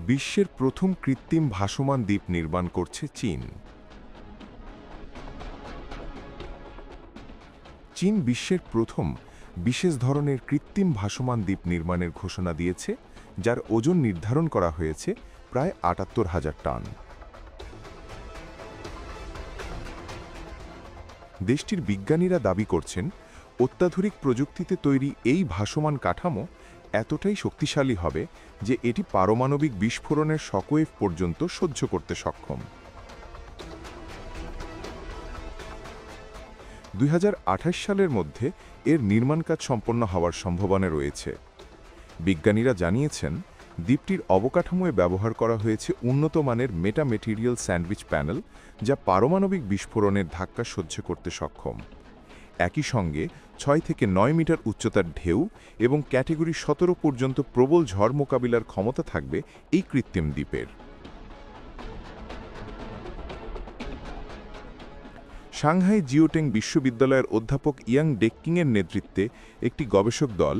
বিশ্বের প্রথম কৃত্রিম ভাসমান দ্বীপ নির্মাণ করছে চীন। চীন বিশ্বের প্রথম বিশেষ ধরনের কৃত্রিম ভাসমান দ্বীপ নির্মাণের ঘোষণা দিয়েছে, যার ওজন নির্ধারণ করা হয়েছে প্রায় ৭৮,০০০ টন। দেশটির বিজ্ঞানীরা দাবি করছেন, অত্যাধুনিক প্রযুক্তিতে তৈরি এই ভাসমান কাঠামো এতটাই শক্তিশালী হবে যে এটি পারমাণবিক বিস্ফোরণের শকওয়েভ পর্যন্ত সহ্য করতে সক্ষম। ২০২৮ সালের মধ্যে এর নির্মাণ কাজ সম্পন্ন হওয়ার সম্ভাবনা রয়েছে। বিজ্ঞানীরা জানিয়েছেন, দ্বীপটির অবকাঠামোয় ব্যবহার করা হয়েছে উন্নত মানের মেটামেটেরিয়াল স্যান্ডউইচ প্যানেল, যা পারমাণবিক বিস্ফোরণের ধাক্কা সহ্য করতে সক্ষম। একই সঙ্গে ৬ থেকে ৯ মিটার উচ্চতার ঢেউ এবং ক্যাটেগরি ১৭ পর্যন্ত প্রবল ঝড় মোকাবিলার ক্ষমতা থাকবে এই কৃত্রিম দ্বীপের। সাংহাই জিওটেং বিশ্ববিদ্যালয়ের অধ্যাপক ইয়াং ডেক্কিংয়ের নেতৃত্বে একটি গবেষক দল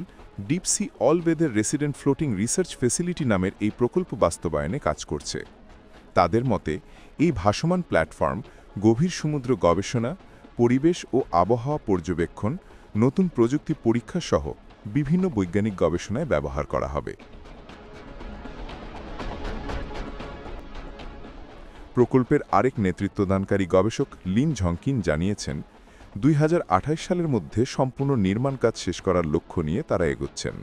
deep sea all weather resident floating research facility নামের এই প্রকল্প বাস্তবায়নে কাজ করছে। তাদের মতে, এই ভাসমান প্ল্যাটফর্ম গভীর সমুদ্র গবেষণা, পরিবেশ ও আবহাওয়া পর্যবেক্ষণ, নতুন প্রযুক্তি পরীক্ষা সহ বিভিন্ন বৈজ্ঞানিক গবেষণায় ব্যবহার করা হবে। প্রকল্পের আরেক নেতৃত্বদানকারী গবেষক লিন ঝংকিন জানিয়েছেন, ২০২৮ সালের মধ্যে সম্পূর্ণ নির্মাণ কাজ শেষ করার লক্ষ্য নিয়ে তারা এগোচ্ছেন।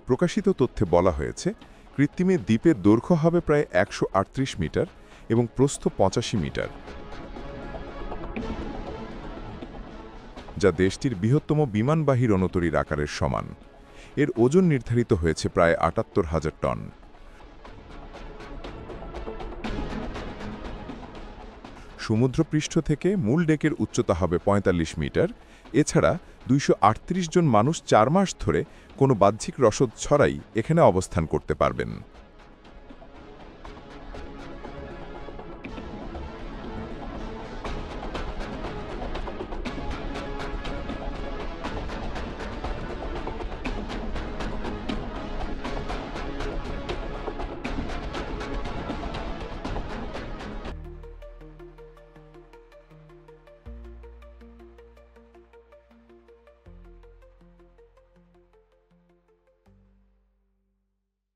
প্রকাশিত তথ্যে বলা হয়েছে, কৃত্রিম দ্বীপের দৈর্ঘ্য হবে প্রায় ১৩৮ মিটার এবং প্রস্থ ৮৫ মিটার, যা দেশটির বৃহত্তম বিমানবাহী রণতরীর আকারের সমান। এর ওজন নির্ধারিত হয়েছে প্রায় ৭৮,০০০ টন। সমুদ্রপৃষ্ঠ থেকে মূল ডেকের উচ্চতা হবে ৪৫ মিটার। এছাড়া ২৩৮ জন মানুষ ৪ মাস ধরে কোনো বাহ্যিক রসদ ছড়াই এখানে অবস্থান করতে পারবেন।